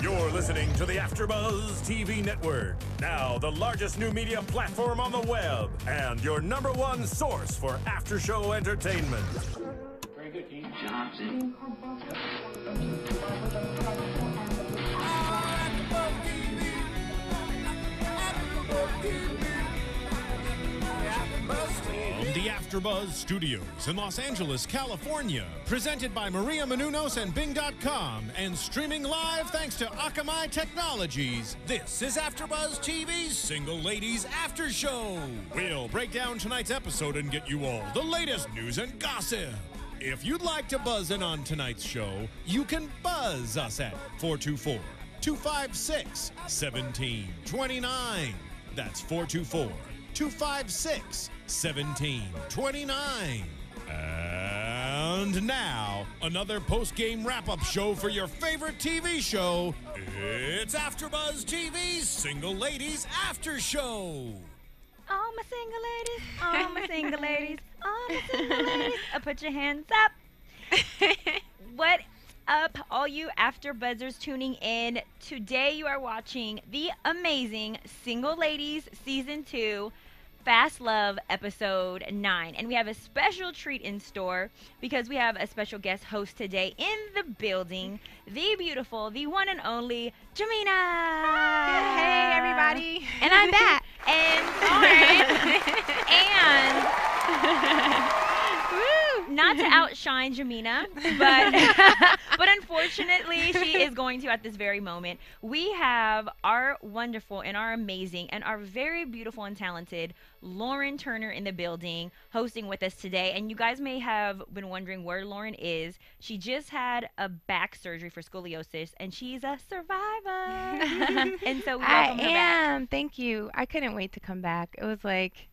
You're listening to the AfterBuzz TV network. Now, the largest new media platform on the web and your #1 source for after-show entertainment. Very good, Dean Johnson. From the AfterBuzz Studios in Los Angeles, California, presented by Maria Menounos and Bing.com, and streaming live thanks to Akamai Technologies, this is AfterBuzz TV's Single Ladies After Show. We'll break down tonight's episode and get you all the latest news and gossip. If you'd like to buzz in on tonight's show, you can buzz us at 424-256-1729. That's 424-256-1729. And now, another post-game wrap-up show for your favorite TV show. It's AfterBuzz TV's Single Ladies After Show. All my single ladies, all my single ladies, all my single ladies, put your hands up. What up, all you AfterBuzzers tuning in? Today you are watching the amazing Single Ladies Season 2 Fast Love Episode 9. And we have a special treat in store because we have a special guest host today in the building, the beautiful, the one and only Jamina. Hey, everybody. And I'm back. And Lauren. And not to outshine Jamina, but unfortunately she is going to at this very moment. We have our wonderful and our amazing and our very beautiful and talented Lauren Turner in the building hosting with us today. And you guys may have been wondering where Lauren is. She just had a back surgery for scoliosis and she's a survivor. And so we welcome her back. Thank you. I couldn't wait to come back. It was like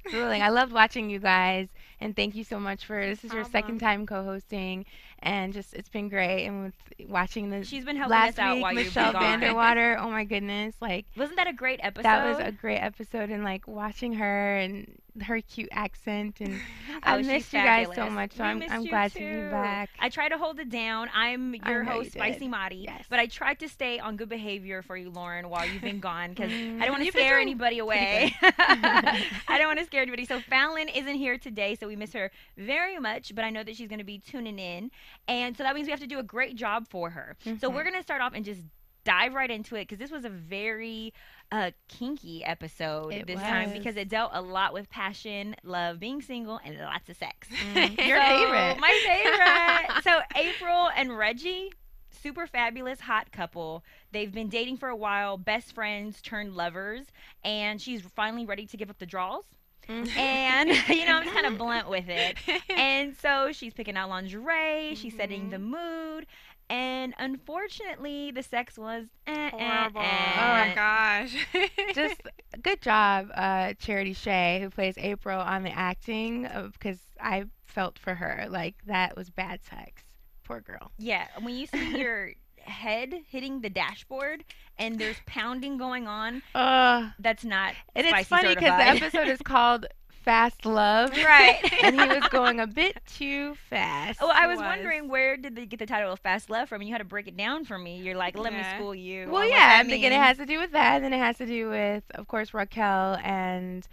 grueling. I loved watching you guys, and thank you so much for this is your second time co-hosting, and just it's been great. And with watching the she's been helping last us out week, while you've Michelle been gone. Vanderwater, oh my goodness, like wasn't that a great episode? That was a great episode, and like watching her and her cute accent, and I missed you guys so much. So I'm glad to be back. I try to hold it down. I'm your host, Spicy Madi, yes. But I tried to stay on good behavior for you, Lauren, while you've been gone because I don't want to scare anybody away. I don't want to scare anybody. So Fallon isn't here today, so we miss her very much. But I know that she's going to be tuning in, and so that means we have to do a great job for her. So we're going to start off and just dive right into it because this was a very kinky episode this time because it dealt a lot with passion, love, being single, and lots of sex. Your favorite. My favorite. So April and Reggie, super fabulous hot couple. They've been dating for a while, best friends turned lovers, and she's finally ready to give up the draws. And, I'm just kind of blunt with it. And so she's picking out lingerie, she's setting the mood. And unfortunately, the sex was horrible. Oh my gosh. Just good job, Charity Shay, who plays April, on the acting, because I felt for her. Like, that was bad sex. Poor girl. Yeah, when you see your head hitting the dashboard and there's pounding going on, that's not and spicy it's funny because the episode is called Fast Love, right? And he was going a bit too fast. Well, I was wondering where did they get the title of Fast Love from? You had to break it down for me. You're like, let me school you. Well, yeah, I'm thinking it has to do with that, and then it has to do with, of course, Raquel and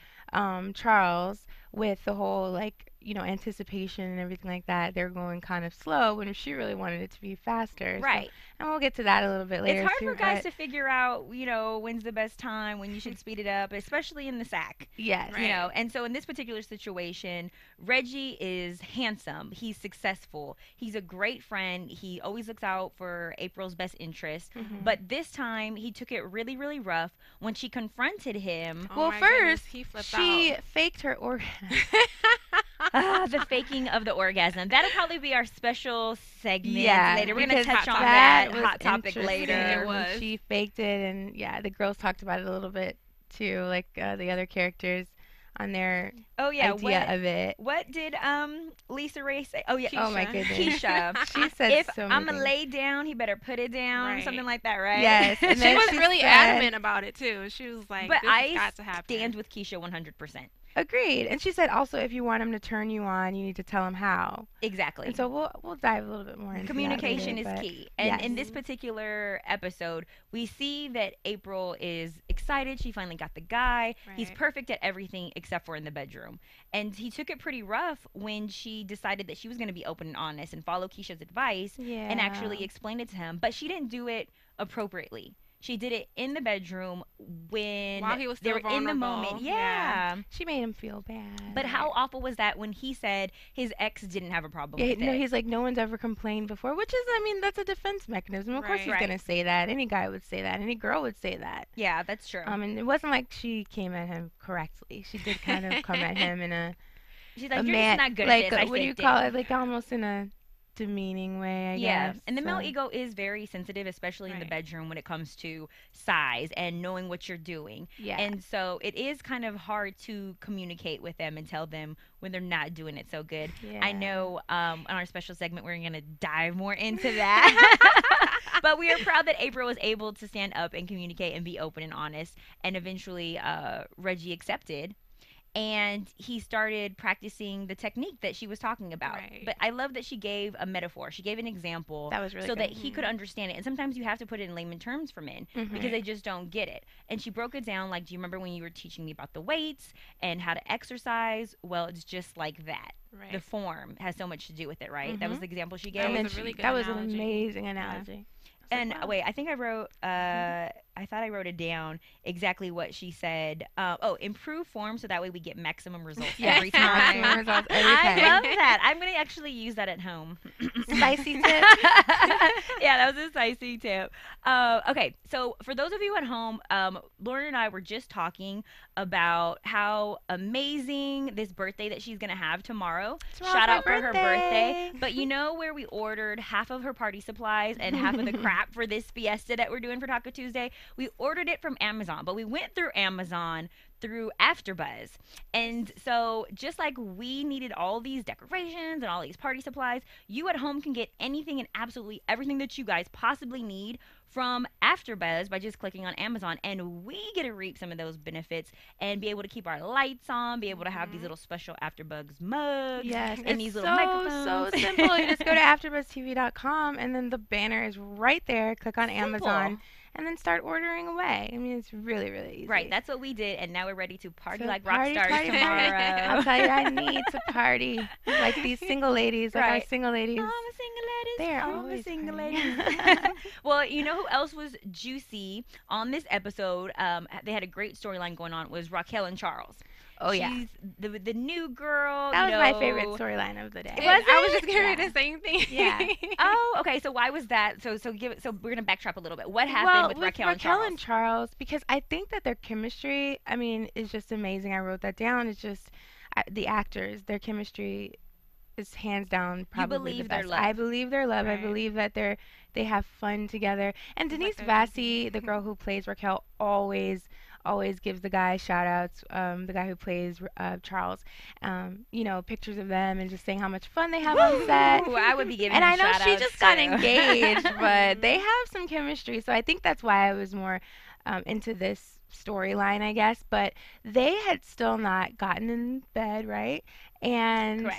Charles, with the whole like anticipation and everything like that. They're going kind of slow when she really wanted it to be faster. Right. So, and we'll get to that a little bit later. It's hard for guys to figure out, when's the best time, when you should speed it up, especially in the sack. Yes. Right. And so in this particular situation, Reggie is handsome. He's successful. He's a great friend. He always looks out for April's best interest. But this time, he took it really, really rough when she confronted him. Well, first, he faked her orgasm. The faking of the orgasm. That'll probably be our special segment later. We're going to touch on that hot topic later. It was. She faked it, and the girls talked about it a little bit too, like the other characters on their idea of it. What did Lisa Ray say? Oh, yeah. Keisha. Oh, my goodness. Keisha. She said if so I'm going to lay down, he better put it down. Right. Something like that, right? Yes. And she was really adamant about it, too. She was like, but this has got to happen. I stand with Keisha 100%. Agreed. And she said also, if you want him to turn you on, you need to tell him how. Exactly. And so we'll dive a little bit more into Communication that later, is key. And in this particular episode, we see that April is excited. She finally got the guy. Right. He's perfect at everything except for in the bedroom. And he took it pretty rough when she decided that she was going to be open and honest and follow Kesha's advice and actually explain it to him. But she didn't do it appropriately. She did it in the bedroom while he was they still were in the moment. Yeah. She made him feel bad. But how awful was that when he said his ex didn't have a problem with no, it? he's like, no one's ever complained before, which is, I mean, that's a defense mechanism. Of course he's going to say that. Any guy would say that. Any girl would say that. Yeah, that's true. And it wasn't like she came at him correctly. She did kind of come at him in a... She's like, you're just not good like, at this. What do you call it? Like, almost in a demeaning way, I guess. Yeah, and the male ego is very sensitive, especially in the bedroom when it comes to size and knowing what you're doing. Yeah. And so it is kind of hard to communicate with them and tell them when they're not doing it so good. Yeah. I know on our special segment we're going to dive more into that. But we are proud that April was able to stand up and communicate and be open and honest. And eventually Reggie accepted. And he started practicing the technique that she was talking about. Right. But I love that she gave a metaphor. She gave an example that was really so good. that he could understand it. And sometimes you have to put it in layman terms for men because they just don't get it. And she broke it down like, do you remember when you were teaching me about the weights and how to exercise? Well, it's just like that. Right. The form has so much to do with it, right? That was the example she gave. That was a really good That was an analogy. amazing analogy. And wait, I think I wrote, I thought I wrote it down exactly what she said. Improve form so that way we get maximum results every time. Maximum results every time. I love that. I'm going to actually use that at home. Spicy tip. Yeah, that was a spicy tip. Okay, so for those of you at home, Lauren and I were just talking about how amazing this birthday that she's going to have tomorrow. Shout out for her birthday. But you know where we ordered half of her party supplies and half of the crap for this fiesta that we're doing for Taco Tuesday? We ordered it from Amazon, but we went through Amazon through AfterBuzz. And so just like we needed all these decorations and all these party supplies, you at home can get anything and absolutely everything that you guys possibly need from AfterBuzz by just clicking on Amazon, and we get to reap some of those benefits and be able to keep our lights on, be able to have these little special AfterBuzz mugs, and these little microphones. So simple. You just go to AfterBuzzTV.com, and then the banner is right there. Click on Amazon, and then start ordering away. I mean, it's really, really easy. Right, that's what we did, and now we're ready to party So like party, rock stars party, tomorrow. party. I'll tell you, I need to party like these single ladies, like our single ladies. All the single ladies. They're all the always single partying. ladies. Well, you know who else was juicy on this episode? They had a great storyline going on. Was Raquel and Charles. Oh, yeah. She's the new girl. That was my favorite storyline of the day. I was just going to say the same thing. Yeah. Oh, okay. So why was that? So we're gonna backtrack a little bit. What happened with Raquel and Charles? Because I think that their chemistry, I mean, is just amazing. I wrote that down. It's just the actors, their chemistry is hands down probably the best. I believe their love. Right. I believe that they have fun together. And Denise Vassie, the girl who plays Raquel, always gives the guy shout outs, the guy who plays Charles, pictures of them and just saying how much fun they have on set. I would be giving and them I know shout she outs just got too. engaged, but they have some chemistry. So I think that's why I was more into this storyline, I guess. But they had still not gotten in bed, right? And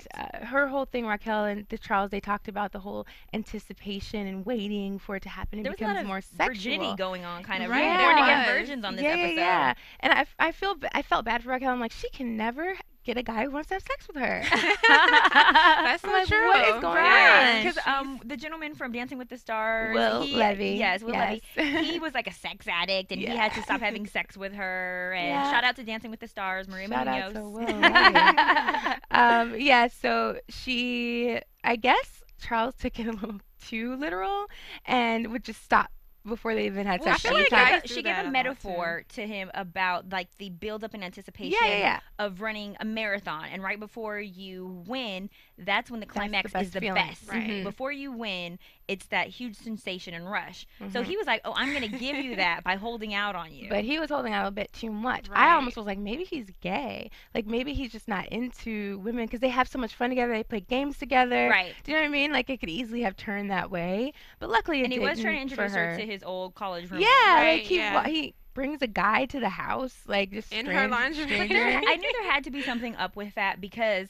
her whole thing, Raquel and Charles, they talked about the whole anticipation and waiting for it to happen. It becomes more sexual. Virginity going on, kind of. Right. Yeah. Born again virgins on this episode. Yeah. And I felt bad for Raquel. I'm like, she can never get a guy who wants to have sex with her. That's not true. What is going on? Because the gentleman from Dancing with the Stars, Will Levy. Yes, Will Levy. He was like a sex addict, and he had to stop having sex with her. And shout out to Dancing with the Stars, Maria Munoz. Shout out to Will Levy. So I guess Charles took it a little too literal and would just stop before they even had sex. She gave a metaphor to him about like the build up and anticipation of running a marathon, and right before you win, that's when the climax is the best. Right. Before you win, it's that huge sensation and rush. So he was like, "Oh, I'm going to give you that by holding out on you." But he was holding out a bit too much. Right. I almost was like, maybe he's gay. Like maybe he's just not into women because they have so much fun together. They play games together. Right. Do you know what I mean? Like it could easily have turned that way. But luckily, and he was trying to introduce her to his old college roommate. Yeah. Right, Like he brings a guy to the house, like just In her lingerie. I knew there had to be something up with that because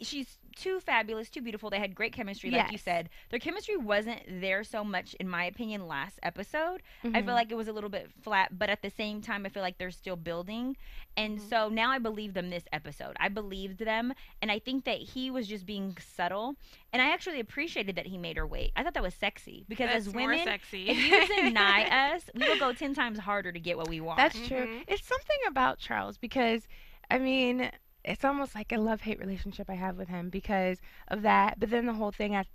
she's too fabulous, too beautiful. They had great chemistry, like you Yes. said. Their chemistry wasn't there so much, in my opinion, last episode. I feel like it was a little bit flat, but at the same time, I feel like they're still building. And so now I believe them this episode. I believed them, and I think that he was just being subtle. And I actually appreciated that he made her wait. I thought that was sexy because That's as more women, sexy. if you deny us, we will go 10 times harder to get what we want. That's true. It's something about Charles because, I mean, it's almost like a love-hate relationship I have with him because of that. But then the whole thing at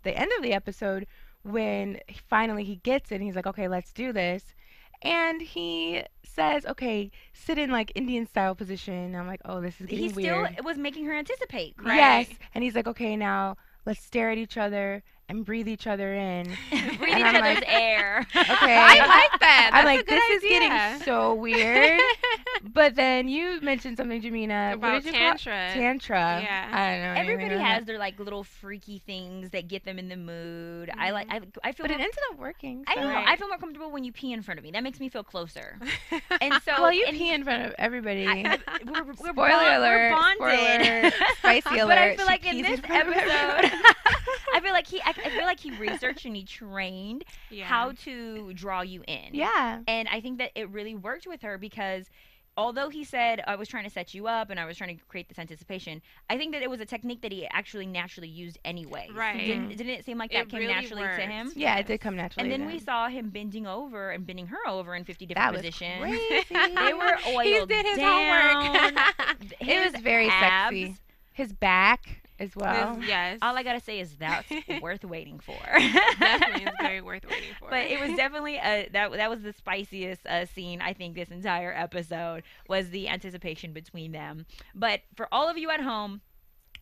the end of the episode, when finally he gets it, and he's like, okay, let's do this. And he says, okay, sit in like Indian style position. I'm like, oh, this is getting He weird. still was making her anticipate. Right. Yes. And he's like, okay, now let's stare at each other and breathe each other in. Breathe And each I'm other's like, air. okay. I like that. I'm That's like, a good this is idea. getting so weird. But then you mentioned something, Jamina. About what did you call it? tantra. Tantra. Yeah. I don't know. anything Everybody about has that. their like little freaky things that get them in the mood. I feel But it more, ended up working. I so- know. Right. I feel more comfortable when you pee in front of me. That makes me feel closer. And so Well, you and pee in front of everybody. we're Spoiler alert. We're bonded. Spoiler. Spicy alert. But I feel She like in pees this front of episode, everybody. I feel like he researched and he trained Yeah. how to draw you in. Yeah. And I think that it really worked with her because although he said I was trying to set you up and I was trying to create this anticipation, I think that it was a technique that he actually naturally used anyway. Right. Didn't it seem like that It came really naturally to worked. him? Yeah, it did come naturally. And then to we him. saw him bending over and bending her over in 50 that different was positions. crazy. They were oiled He did his down. homework. It was very abs, sexy. His back as well. Yes. All I gotta say is that's worth waiting for. Definitely is very worth waiting for. But it was definitely that was the spiciest scene I think this entire episode was the anticipation between them. But for all of you at home,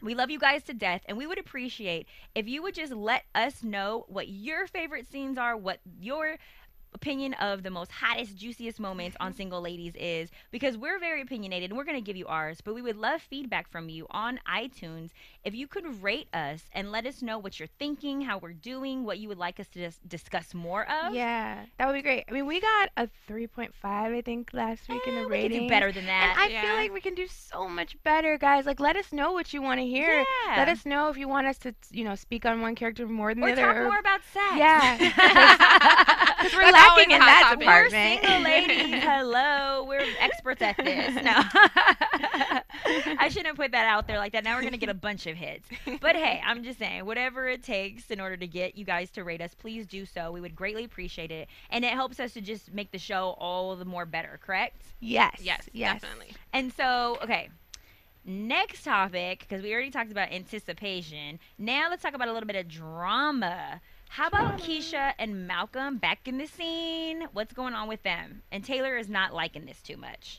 we love you guys to death, and we would appreciate if you would just let us know what your favorite scenes are, what your opinion of the most hottest, juiciest moments on Single Ladies is, because we're very opinionated and we're going to give you ours, but we would love feedback from you on iTunes. If you could rate us and let us know what you're thinking, how we're doing, what you would like us to discuss more of. Yeah, that would be great. I mean, we got a 3.5, I think, last week in the we could rating. do better than that. And I feel Yeah. like we can do so much better, guys. Like, let us know what you want to hear. Yeah. Let us know if you want us to, speak on one character more than or the other. talk more about sex. Yeah. Because we're That's lacking always in a hot that topic. We're department. single ladies. Hello. We're experts at this. No. I shouldn't have put that out there like that. Now we're going to get a bunch of hits. But hey, I'm just saying, whatever it takes in order to get you guys to rate us, please do so. We would greatly appreciate it. And it helps us to just make the show all the more better, correct? Yes. Yes, Yes. definitely. And so, okay. Next topic, because we already talked about anticipation. Now let's talk about a little bit of drama. How about Kesha and Malcolm back in the scene? What's going on with them? And Taylor is not liking this too much.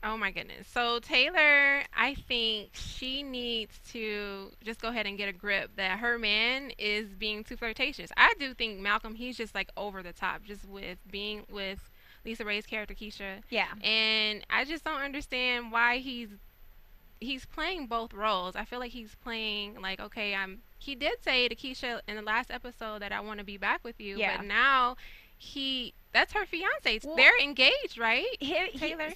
Oh my goodness. So Taylor, I think she needs to just go ahead and get a grip that her man is being too flirtatious. I do think Malcolm, he's just like over the top, just with being with Lisa Ray's character Kesha. Yeah. And I just don't understand why he's playing both roles. I feel like he's playing like, okay, he did say to Kesha in the last episode that I want to be back with you, Yeah. but now that's her fiance. Well, they're engaged, right? Taylor.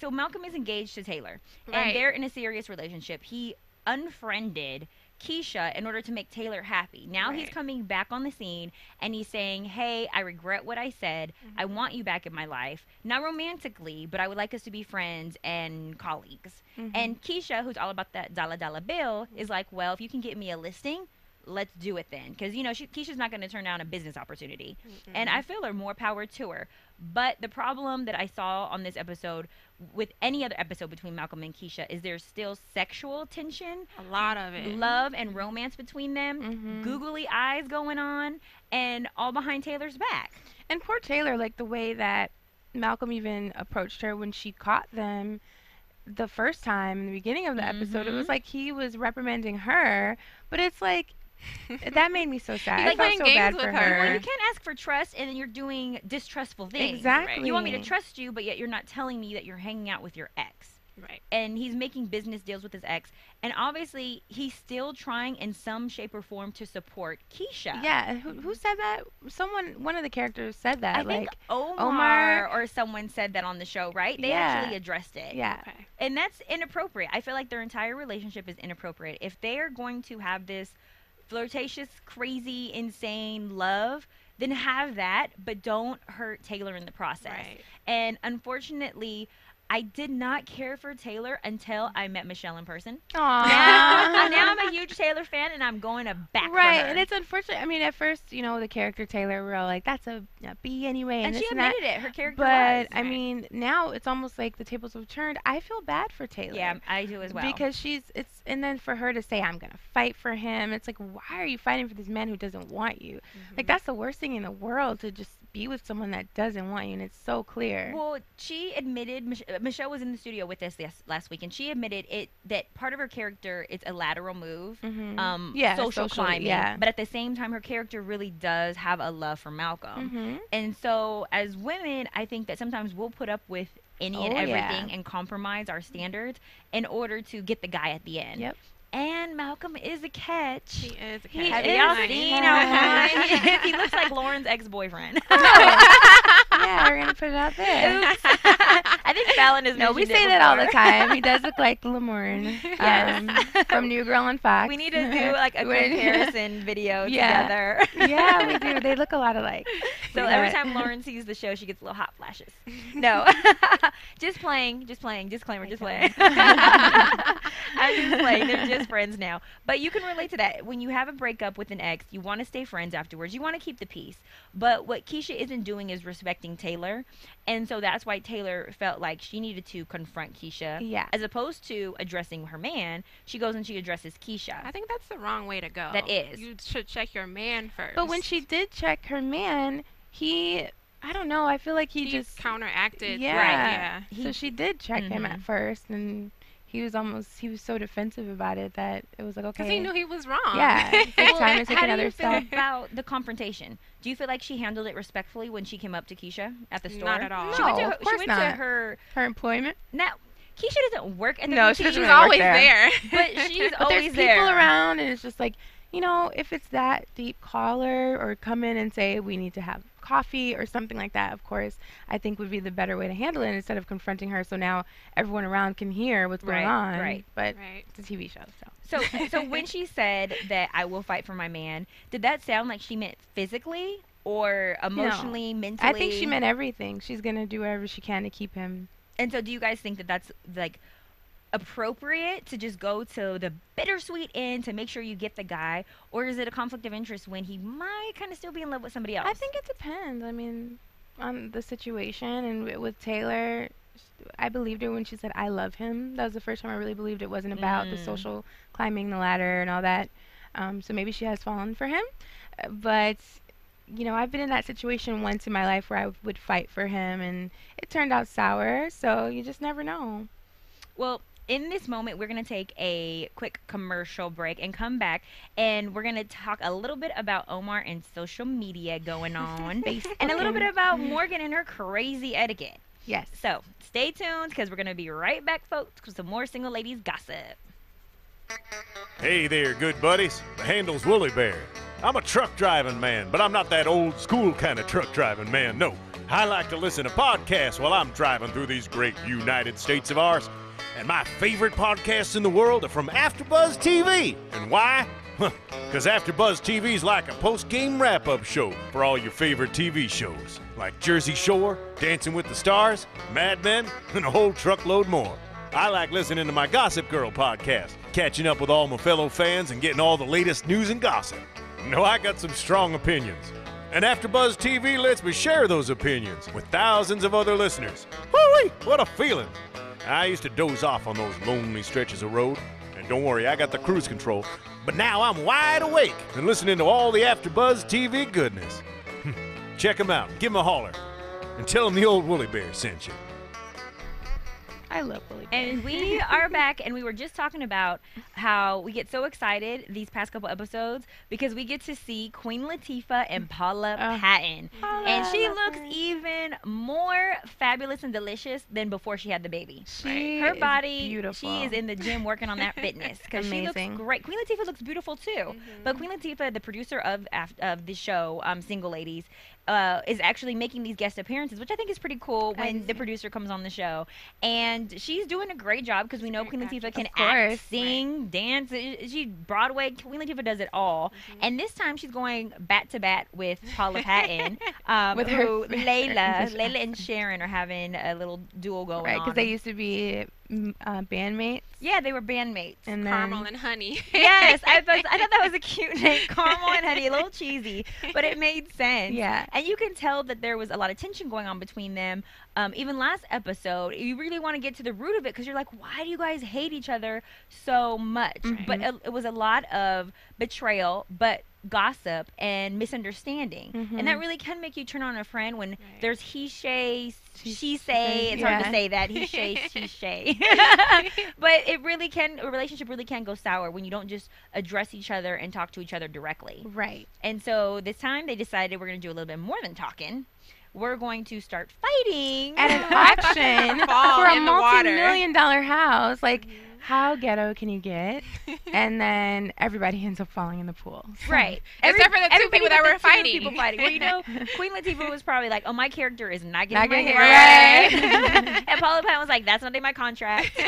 So Malcolm is engaged to Taylor, Right. and they're in a serious relationship. He unfriended Kesha in order to make Taylor happy. Now he's Right. coming back on the scene and he's saying, hey, I regret what I said. I Mm-hmm. want you back in my life. Not romantically, but I would like us to be friends and colleagues. Mhm. And Kesha, who's all about that dollar bill, is like, well, if you can get me a listing, let's do it then. Because, Kesha's not going to turn down a business opportunity. And I feel her, more power to her. But the problem that I saw on this episode, with any other episode between Malcolm and Kesha, is there's still sexual tension, A lot of it. love and romance between them, Mhm. googly eyes going on, and all behind Taylor's back. And poor Taylor, like the way that Malcolm even approached her when she caught them the first time in the beginning of the episode, it was like he was reprimanding her, but it's like that made me so sad. He's I like felt playing so games bad with for her. Well, her. you can't ask for trust and then you're doing distrustful things. Exactly. You want me to trust you, but yet you're not telling me that you're hanging out with your ex. Right. And he's making business deals with his ex. And obviously, he's still trying in some shape or form to support Kesha. Yeah, who said that? One of the characters said that. I like think Omar or someone said that on the show, right? They actually addressed it. Yeah. Okay. And that's inappropriate. I feel like their entire relationship is inappropriate. If they are going to have this flirtatious, crazy, insane love, then have that, but don't hurt Taylor in the process. Right. And unfortunately, I did not care for Taylor until I met Michelle in person. Aww. Now I'm a huge Taylor fan, and I'm going to back for her. Right, and it's unfortunate. I mean, at first, the character Taylor, we're all like, that's a B anyway. And this she and that. admitted it. Her character But, was. I mean, now it's almost like the tables have turned. I feel bad for Taylor. Yeah, I do as well. Because and then for her to say, I'm going to fight for him, it's like, why are you fighting for this man who doesn't want you? Like, that's the worst thing in the world, to just be with someone that doesn't want you, and it's so clear. Well, she admitted, Michelle was in the studio with us last week, and she admitted that part of her character is a lateral move, social climbing, but at the same time, her character really does have a love for Malcolm. And so, as women, I think that sometimes we'll put up with any and everything and compromise our standards in order to get the guy at the end. Yep. And Malcolm is a catch. He is a catch. Have y'all seen how he looks like Lauren's ex-boyfriend? Yeah, we're gonna put it out there. Oops. I think Fallon is. No, we say that all the time. He does look like Lamorne from New Girl on Fox. We need to do like a comparison video together. Yeah, we do. They look a lot alike. So every time Lauren sees the show, she gets little hot flashes. No, just playing. Disclaimer, just playing. I'm just playing. They're just friends now. But you can relate to that. When you have a breakup with an ex, you want to stay friends afterwards. You want to keep the peace. But what Kesha isn't doing is respecting Taylor. And so that's why Taylor felt like she needed to confront Kesha. Yeah. As opposed to addressing her man, she goes and she addresses Kesha. I think that's the wrong way to go. That is. You should check your man first. But when she did check her man, I don't know, I feel like he just counteracted. Yeah. Right, yeah. So she did check him at first, and he was so defensive about it that it was like, okay. Because he knew he was wrong. Yeah. It's time to take How another do you feel step. about the confrontation? Do you feel like she handled it respectfully when she came up to Kesha at the store? Not at all. She went to No, her, of course to not. her employment. Now, Kesha doesn't work at the No, boutique. she doesn't She's really work always there. there. But she's But always there's there. people around, and it's just like, if it's that deep, call her or come in and say, we need to have coffee or something like that, of course, I think would be the better way to handle it instead of confronting her so now everyone around can hear what's going on. Right. But it's a TV show, so. So when she said that I will fight for my man, did that sound like she meant physically or emotionally, mentally? I think she meant everything. She's going to do whatever she can to keep him. And so do you guys think that that's like appropriate to just go to the bittersweet end to make sure you get the guy, or is it a conflict of interest when he might kind of still be in love with somebody else? I think it depends. I mean, on the situation. And with Taylor, I believed her when she said, I love him. That was the first time I really believed it wasn't about the social climbing the ladder and all that. So maybe she has fallen for him. But, I've been in that situation once in my life where I would fight for him, and it turned out sour. So you just never know. Well, in this moment, we're going to take a quick commercial break and come back, and we're going to talk a little bit about Omar and social media going on, and a little bit about Morgan and her crazy etiquette. Yes. So stay tuned, because we're going to be right back, folks, with some more single ladies gossip. Hey there, good buddies. The handle's Woolly Bear. I'm a truck driving man, but I'm not that old school kind of truck driving man, no. I like to listen to podcasts while I'm driving through these great United States of ours. And my favorite podcasts in the world are from AfterBuzz TV. And why? Because AfterBuzz TV is like a post-game wrap-up show for all your favorite TV shows, like Jersey Shore, Dancing with the Stars, Mad Men, and a whole truckload more. I like listening to my Gossip Girl podcast, catching up with all my fellow fans and getting all the latest news and gossip. No, I got some strong opinions. And AfterBuzz TV lets me share those opinions with thousands of other listeners. Woo-wee, what a feeling. I used to doze off on those lonely stretches of road. And don't worry, I got the cruise control. But now I'm wide awake and listening to all the AfterBuzz TV goodness. Check them out. Give them a holler. And tell them the old Woolly Bear sent you. I love Willie Bear. And we are back, and we were just talking about how we get so excited these past couple episodes because we get to see Queen Latifah and Paula Patton. And she looks even more fabulous and delicious than before she had the baby. Her body, beautiful. she is in the gym working on that fitness because she looks great. Queen Latifah looks beautiful too. But Queen Latifah, the producer of the show, Single Ladies, is actually making these guest appearances, which I think is pretty cool when the producer comes on the show. And she's doing a great job because we know Queen Latifah can act, sing, dance. She Broadway. Queen Latifah does it all. And this time she's going bat to bat with Paula Patton, with Layla and Sharon are having a little duel going on. Right, because they used to be bandmates. Yeah, they were bandmates. And Caramel and Honey. Yes, I thought that was a cute name, Caramel and Honey, a little cheesy, but it made sense. Yeah. And you can tell that there was a lot of tension going on between them. Even last episode, you really want to get to the root of it because you're like, why do you guys hate each other so much? But it was a lot of betrayal, but gossip and misunderstanding. And that really can make you turn on a friend when there's he say, she say. It's hard to say that. He say, she say. But a relationship really can go sour when you don't just address each other and talk to each other directly. Right. And so this time they decided we're going to do a little bit more than talking. We're going to start fighting at an auction for a multi-million-dollar house. Like, how ghetto can you get? And then everybody ends up falling in the pool. Right. Except for the two people that were fighting. People fighting. Well, you know, Queen Latifah was probably like, oh, my character is not getting my hair right. And Paula Patton was like, that's not in my contract.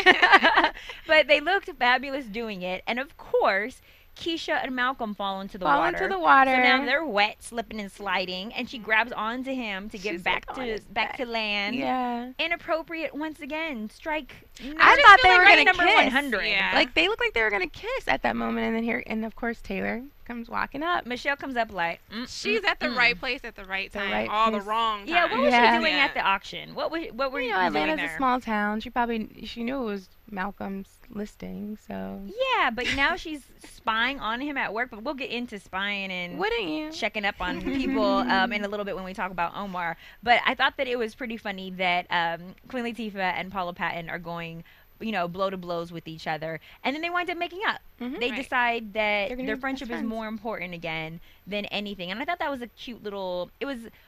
But they looked fabulous doing it. And, of course, Kesha and Malcolm fall into the water. So now they're wet, slipping and sliding, and she grabs onto him to get back to land. Yeah. Inappropriate once again. Strike. I thought they were gonna number kiss. 100. Yeah. Like they looked like they were gonna kiss at that moment, and of course Taylor comes walking up. Michelle comes up like, she's at the right place at the right time, the wrong time. Yeah. What was she doing at the auction? What were you doing Atlanta's there? a small town. She knew it was Malcolm's listing, so yeah, but now she's spying on him at work. But we'll get into spying and wouldn't you checking up on people in a little bit when we talk about Omar. But I thought that it was pretty funny that Queen Latifah and Paula Patton are going, blow to blows with each other, and then they wind up making up. They decide that their friendship is more important again than anything. And I thought that was a cute little.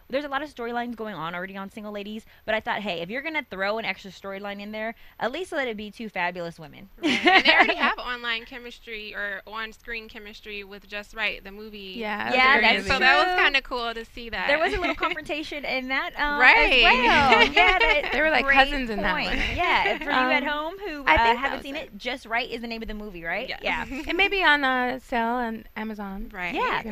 There's a lot of storylines going on already on Single Ladies, but I thought, hey, if you're gonna throw an extra storyline in there, at least let it be two fabulous women. Right. And they already have online chemistry or on-screen chemistry with Just Right, the movie. Yeah, that's so that was kind of cool to see that. There was a little confrontation in that as right. well. Yeah, they were like cousins in that one. Yeah, for you at home who haven't seen it, Just Right is the name of the movie, right? Yeah. It may be on sale on Amazon. Right. Yeah.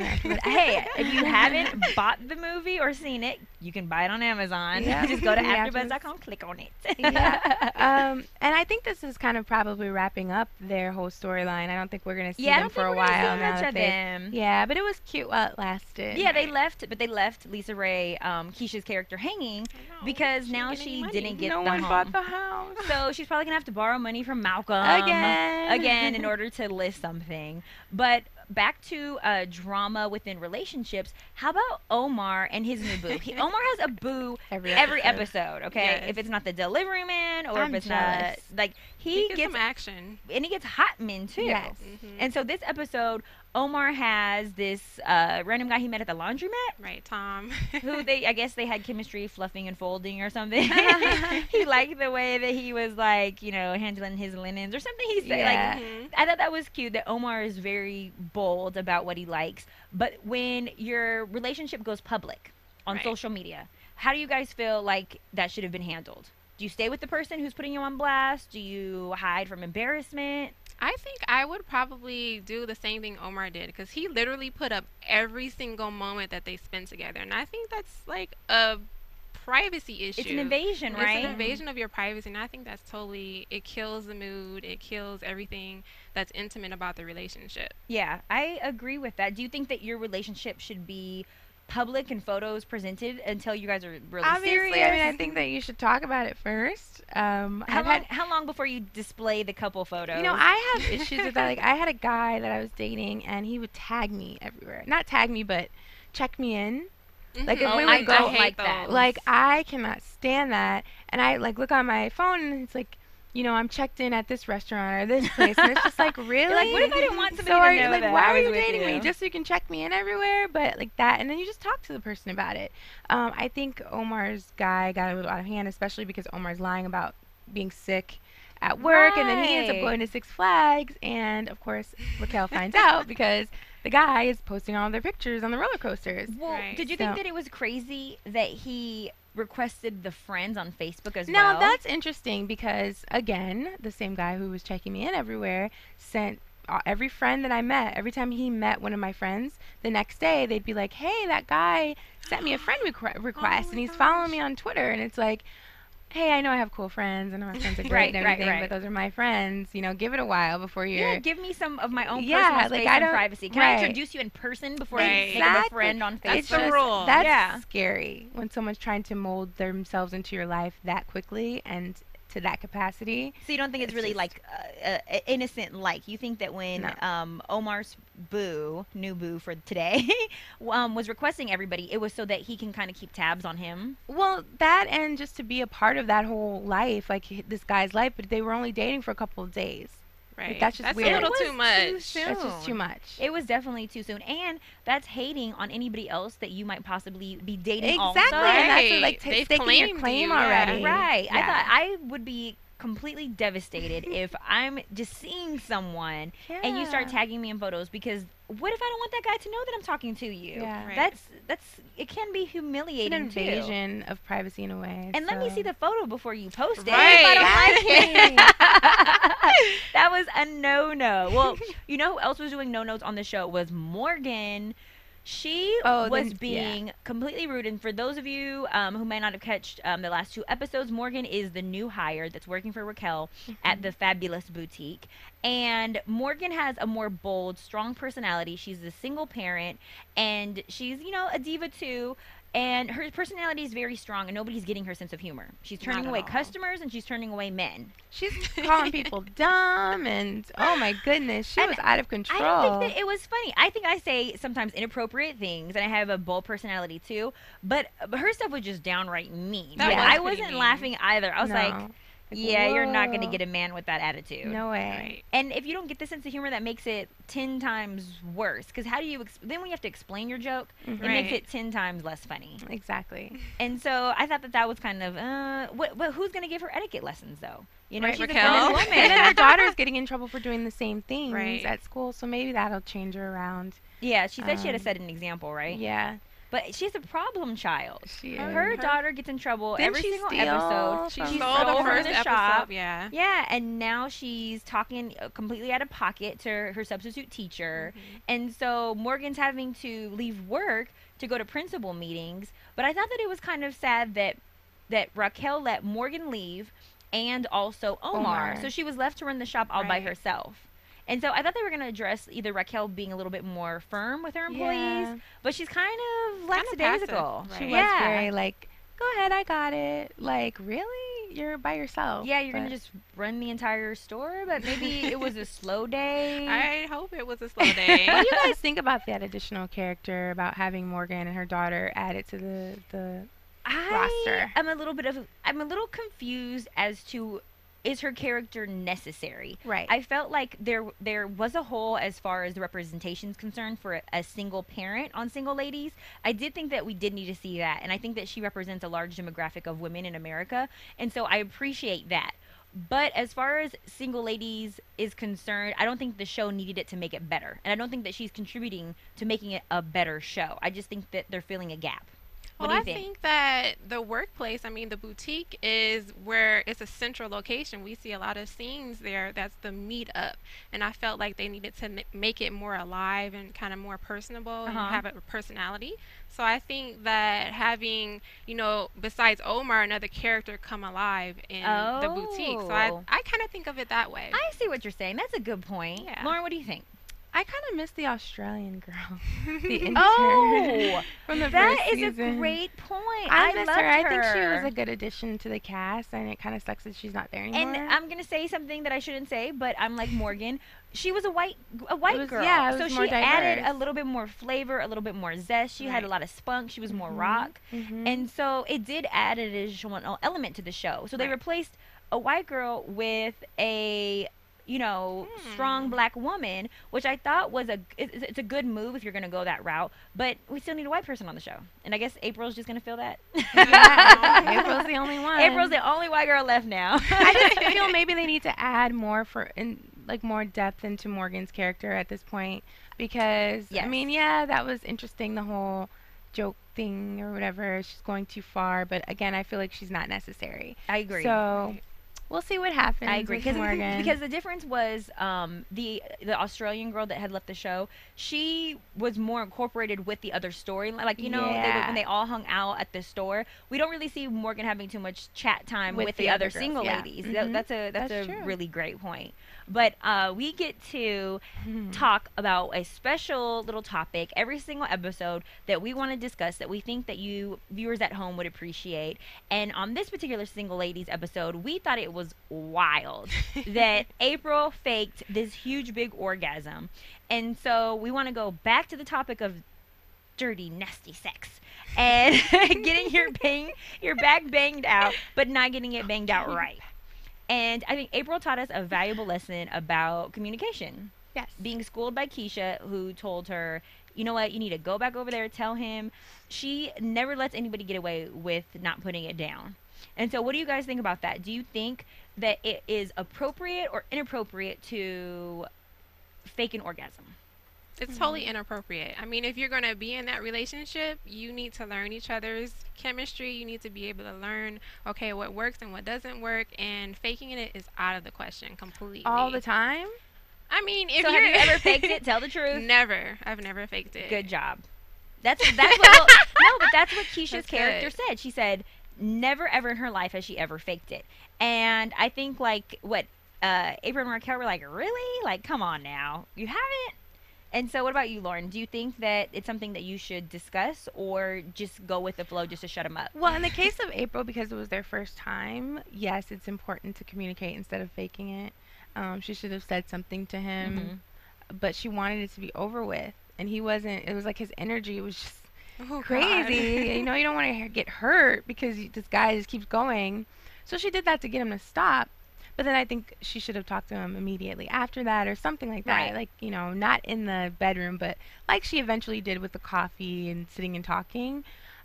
Hey, if you haven't bought the movie or seen it, you can buy it on Amazon. Yeah. Just go to AfterBuzz.com, click on it. Yeah. And I think this is kind of probably wrapping up their whole storyline. I don't think we're gonna see them for a while now. Yeah, but it was cute while it lasted. Yeah, they left Lisa Ray, Kesha's character, hanging because now she didn't get no the one home. bought the house. So she's probably gonna have to borrow money from Malcolm again in order to list something. But back to drama within relationships. How about Omar and his new boo? Omar has a boo every episode. Okay, yes. If it's not the delivery man or if it's not he gets some action, and he gets hot men too. Yes. And so this episode, Omar has this random guy he met at the laundromat. Right, Tom. Who I guess they had chemistry fluffing and folding or something. He liked the way that he was handling his linens or something he said. Yeah. I thought that was cute that Omar is very bold about what he likes. But when your relationship goes public on social media, how do you guys feel like that should have been handled? Do you stay with the person who's putting you on blast? Do you hide from embarrassment? I think I would probably do the same thing Omar did because he literally put up every single moment that they spent together. And I think that's like a privacy issue. It's an invasion, right? It's an invasion of your privacy. And I think that's it kills the mood. It kills everything that's intimate about the relationship. Yeah, I agree with that. Do you think that your relationship should be public and photos presented until you guys are really serious? I mean, I think that you should talk about it first. How long before you display the couple photos? I have issues with that. Like, I had a guy that I was dating, and he would tag me everywhere. Not tag me, but check me in. Like, if we would go like that. Like, I cannot stand that. And I look on my phone, and it's like I'm checked in at this restaurant or this place, and it's just like, really? You're like, what if I didn't want somebody So to are know you like, that why I are was you with dating you? me? Just so you can check me in everywhere? But like that, and then you just talk to the person about it. I think Omar's guy got a little out of hand, especially because Omar's lying about being sick at work, and then he ends up Right. going to Six Flags, and of course Raquel finds out because the guy is posting all their pictures on the roller coasters. Well, Right. did you So- think that it was crazy that he requested the friends on Facebook as Now well? that's interesting because again, the same guy who was checking me in everywhere sent every friend that I met. Every time he met one of my friends, the next day they'd be like, "Hey, that guy sent me a friend request, and he's following me on Twitter." And it's like, "Hey, I know I have cool friends. I know my friends are great Right, and right, everything, right. but those are my friends. Give it a while before you're." Yeah, give me some of my own Yeah, personal like, space I and don't- privacy. Can I right. introduce you in person before Right. you make him a Exactly. friend on Facebook? That's the just- rule. That's Yeah. scary when someone's trying to mold themselves into your life that quickly and to that capacity. So you don't think it's It's really just- like innocent? Like you think that when No. Omar's new boo for today, was requesting everybody, it was so that he can kind of keep tabs on him. Well, that and just to be a part of that whole life, like this guy's life, but they were only dating for a couple of days. Right. that's just weird. a little It too was much. too soon. That's just too much. It was definitely too soon, and that's hating on anybody else that you might possibly be dating. Exactly, also. and that's Right. like They've staking your claimed claim you, yeah. already. Right. I Yeah. thought I would be completely devastated if I'm just seeing someone and you start Yeah. tagging me in photos, because what if I don't want that guy to know that I'm talking to you? Yeah. Right. That's it can be It's an humiliating too. invasion of privacy in a way. And let me so- see the photo before you post it. Right. If I don't like it. That was a no-no. Well, you know who else was doing no-nos on the show was Morgan. She Oh, was then- being completely rude. And for those of you who may not have catched the last 2 episodes, Morgan is the new hire that's working for Raquel at the Fabulous Boutique. And Morgan has a more bold, strong personality. She's a single parent, and she's, a diva too. And her personality is very strong, and nobody's getting her sense of humor. She's turning Not at away all. customers, and she's turning away men. She's calling people dumb, and oh my goodness, she And was out of control. I don't think that it was funny. I think I say sometimes inappropriate things, and I have a bold personality too. But her stuff was just downright mean. That Like, was I pretty wasn't mean. laughing either. I was like, No. yeah, you're not going to whoa. get a man with that attitude. No way. Right. And if you don't get the sense of humor, that makes it 10 times worse. Because how do you then when you have to explain your joke, it makes Right. it 10 times less funny. Exactly. And so I thought that was kind of but who's going to give her etiquette lessons though? Right, she's a Raquel? grown woman. And then her daughter's getting in trouble for doing the same things Right. at school, so maybe that'll change her around. Yeah, she said she had to Um, set an example, right? Yeah, But she's a problem child. she is. Her daughter gets in trouble Didn't every she single steal episode. She from She stole stole the from first the episode. shop. Yeah. Yeah, and now she's talking completely out of pocket to her substitute teacher. And so Morgan's having to leave work to go to principal meetings. But I thought that it was kind of sad that Raquel let Morgan leave and also Omar. Omar. So she was left to run the shop all by Right. herself. And so I thought they were going to address either Raquel being a little bit more firm with her employees, Yeah. but she's kind of Kinda lackadaisical. passive, She right. was Yeah. very like, go ahead, I got it. Like, really? You're by yourself. Yeah, you're going But- to just run the entire store, but maybe it was a slow day. I hope it was a slow day. What do you guys think about that additional character, about having Morgan and her daughter added to the roster? I'm a little confused as to, is her character necessary? Right. I felt like there was a hole as far as the representation is concerned for a single parent on Single Ladies. I did think that we did need to see that, and I think that she represents a large demographic of women in America, and so I appreciate that. But as far as Single Ladies is concerned, I don't think the show needed it to make it better, and I don't think that she's contributing to making it a better show. I just think that they're filling a gap. What Well, do you I think? think that the workplace, the boutique is where it's a central location. We see a lot of scenes there. That's the meetup. And I felt like they needed to make it more alive and kind of more personable and have a personality. So I think that having, besides Omar, another character come alive in the boutique. So I Oh. kind of think of it that way. I see what you're saying. That's a good point. Yeah. Lauren, what do you think? I kind of miss the Australian girl. The intern. Oh, from the that first is season. a great point. I I miss loved her. her. I think she was a good addition to the cast, and it kind of sucks that she's not there anymore. And I'm gonna say something that I shouldn't say, but I'm like Morgan. She was a white was- girl, yeah, it so was she more added diverse. a little bit more flavor, a little bit more zest. She had a Right. lot of spunk. She was more rock, and so it did add an additional element to the show. So they Right. replaced a white girl with a strong black woman, which I thought was it's a good move if you're gonna go that route. But we still need a white person on the show, and I guess April's just gonna fill that. Yeah, April's the only one. April's the only white girl left now. I just feel maybe they need to add more more depth into Morgan's character at this point, because Yes. I mean, yeah, that was interesting, the whole joke thing or whatever. She's going too far, but again, I feel like she's not necessary. I agree. So we'll see what happens. I agree with Morgan. because the difference was the Australian girl that had left the show. She was more incorporated with the other story. Like Yeah. when they all hung out at the store, we don't really see Morgan having too much chat time with the other girls, single yeah. ladies. Mhm. That's a true. really great point. But we get to talk about a special little topic every single episode that we want to discuss, that we think that you viewers at home would appreciate. And on this particular single ladies episode, we thought it was wild that April faked this huge big orgasm. And so we want to go back to the topic of dirty, nasty sex and getting your back banged out, but not getting it banged out right. And I think April taught us a valuable lesson about communication. Yes. Being schooled by Kesha, who told her, you know what, you need to go back over there, tell him. She never lets anybody get away with not putting it down. And so what do you guys think about that? Do you think that it is appropriate or inappropriate to fake an orgasm? It's totally inappropriate. I mean, if you're going to be in that relationship, you need to learn each other's chemistry. You need to be able to learn, okay, what works and what doesn't work. And faking it is out of the question completely. all the time. I mean, if So you're have you ever faked it? Tell the truth. Never. I've never faked it. Good job. That's what no, but that's what Kesha's That's character good. said. She said never ever in her life has she ever faked it. And I think like what April and Raquel were like, really? Like, come on now. You haven't? And so what about you, Lauren? Do you think that it's something that you should discuss or just go with the flow just to shut them up? Well, in the case of April, because it was their first time, yes, it's important to communicate instead of faking it. She should have said something to him, but she wanted it to be over with, and he wasn't. It was like his energy was just Oh, crazy. You know, you don't want to get hurt because this guy just keeps going. So she did that to get him to stop. But then I think she should have talked to him immediately after that or something like that. Right. Like, you know, not in the bedroom, but like she eventually did with the coffee and sitting and talking,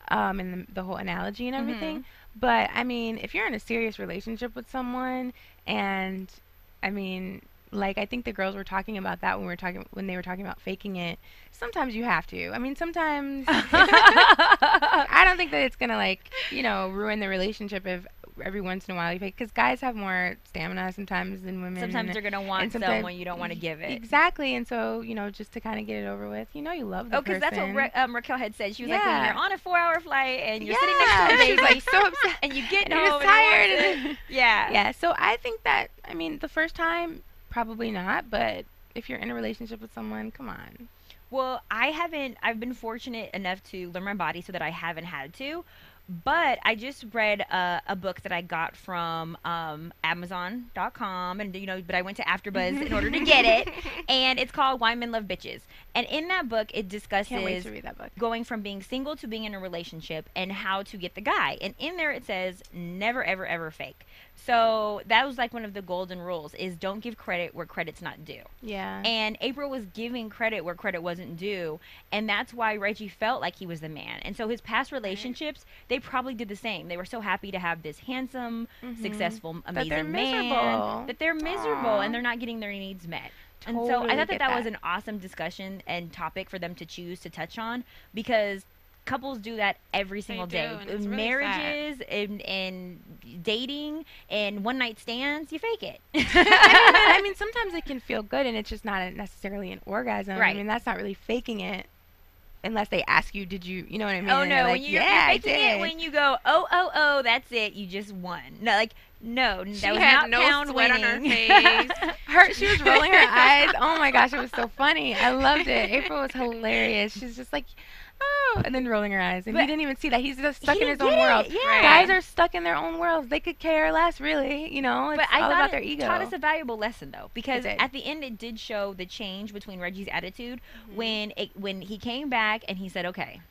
and the whole analogy and everything. But, I mean, if you're in a serious relationship with someone, and, I mean, like, I think the girls were talking about that when they were talking about faking it. Sometimes you have to. I mean, sometimes I don't think that it's gonna, like, you know, ruin the relationship if every once in a while you fake, because guys have more stamina sometimes than women. Sometimes they're gonna want and sometimes- someone you don't want to give it. Exactly, and so, you know, just to kind of get it over with, you know, you love the Oh, person. because that's what Raquel had said. She was like, when Yeah. you're on a 4-hour flight and you're sitting next to a she's baby, like so upset, and you get and home you're just and no tired. one's there. Yeah. Yeah, so I think that, I mean, the first time, probably not, but if you're in a relationship with someone, come on. Well, I've been fortunate enough to learn my body so that I haven't had to. But I just read a book that I got from Amazon.com, and but I went to AfterBuzz in order to get it, and it's called Why Men Love Bitches. And in that book, it discusses Can't wait to read that book. going from being single to being in a relationship and how to get the guy. And in there, it says never, ever, ever fake. So that was like one of the golden rules: is don't give credit where credit's not due. Yeah. And April was giving credit where credit wasn't due, and that's why Reggie felt like he was the man. And so his past relationships, they probably did the same. They were so happy to have this handsome, successful, amazing they're man miserable. that they're miserable Aw. and they're not getting their needs met. And so I Totally thought get that that. was an awesome discussion and topic for them to choose to touch on, because couples do that every single do, day. and it's In really marriages and dating and one night stands, you fake it. I mean, sometimes it can feel good, and it's just not necessarily an orgasm. Right. I mean, that's not really faking it. unless they ask you, did you know what I mean? Oh And they're no, like, when you're yeah, I faking it did. when you go, oh, that's it, you just won. No, like no, She that was had not no pound sweat on her winning. face. She was rolling her eyes. Oh my gosh, it was so funny. I loved it. April was hilarious. She's just like, oh, and then rolling her eyes. And But he didn't even see that. He's just stuck He in his didn't own get world. it, yeah. Guys are stuck in their own worlds. They could care less, really. You know, it's But I all thought about it their ego. taught us a valuable lesson though, because did. at the end it did show the change between Reggie's attitude Mm-hmm. when he came back and he said, "Okay,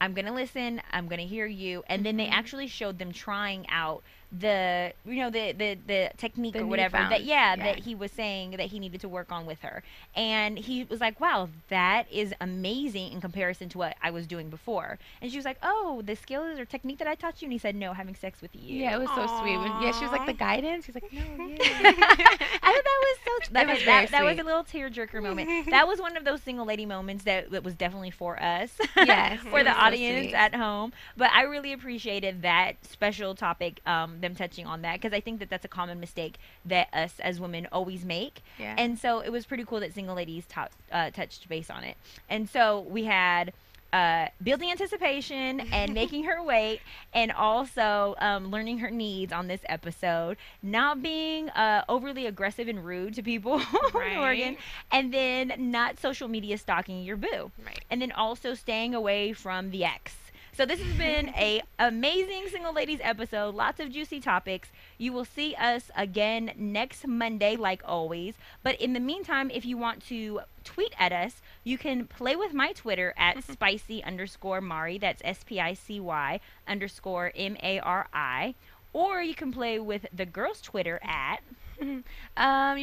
I'm gonna listen. I'm gonna hear you." And then they Mhm. actually showed them trying out the the technique The or whatever newfound, that yeah. that he was saying that he needed to work on with her. And he was like, "Wow, that is amazing in comparison to what I was doing before." And she was like, "Oh, the skills or technique that I taught you?" And he said, "No, having sex with you." Yeah, it was so sweet. Yeah, she was like Aw. the guidance. He's like, no, yeah. I thought that was so. That was was very that was a sweet. little tearjerker moment. That was one of those single lady moments that was definitely for us. Yes, for it the was so audience sweet. at home. But I really appreciated that special topic, them touching on that, because I think that that's a common mistake that us as women always make. Yeah. And so it was pretty cool that single ladies touched base on it. And so we had building anticipation and making her wait, and also learning her needs on this episode, not being overly aggressive and rude to people in Oregon, Right. and then not social media stalking your boo, Right. and then also staying away from the ex. So this has been a amazing single ladies episode. Lots of juicy topics. You will see us again next Monday, like always. But in the meantime, if you want to tweet at us, you can play with my Twitter at spicy_Mari. That's SPICY_MARI. Or you can play with the girls' Twitter at You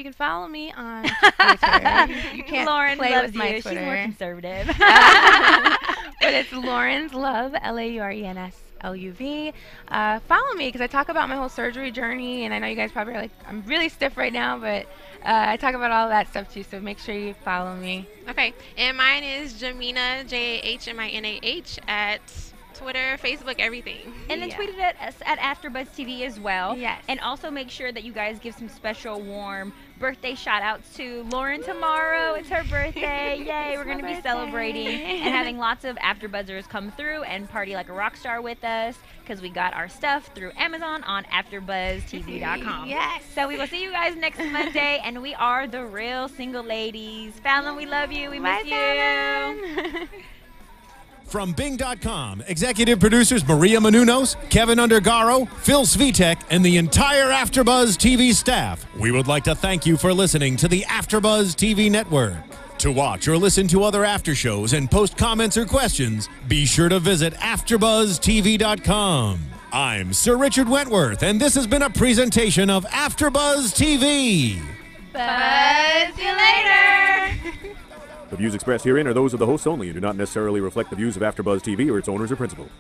can follow me on Twitter. You can't Lauren play loves with my you. Twitter. She's more conservative. But it's Lauren's Love, LAURENSLUV. Follow me because I talk about my whole surgery journey, and I know you guys probably are like, I'm really stiff right now, but I talk about all that stuff too, so make sure you follow me. Okay, and mine is Jamina, JAHMINAH, at Twitter, Facebook, everything. And then Yeah. tweet it at us at AfterBuzz TV as well. Yes. And also make sure that you guys give some special warm birthday shout outs to Lauren tomorrow. It's her birthday. Yay. We're my going to be birthday. celebrating and having lots of AfterBuzzers come through and party like a rock star with us, because we got our stuff through Amazon on AfterBuzzTV.com. Yes. So we will see you guys next Monday, and we are the real single ladies. Fallon, we love you. We Bye, miss you. Fallon. From Bing.com, executive producers Maria Menounos, Kevin Undergaro, Phil Svitek, and the entire AfterBuzz TV staff, we would like to thank you for listening to the AfterBuzz TV network. To watch or listen to other after shows and post comments or questions, be sure to visit AfterBuzzTV.com. I'm Sir Richard Wentworth, and this has been a presentation of AfterBuzz TV. Buzz you later. The views expressed herein are those of the hosts only and do not necessarily reflect the views of AfterBuzz TV or its owners or principals.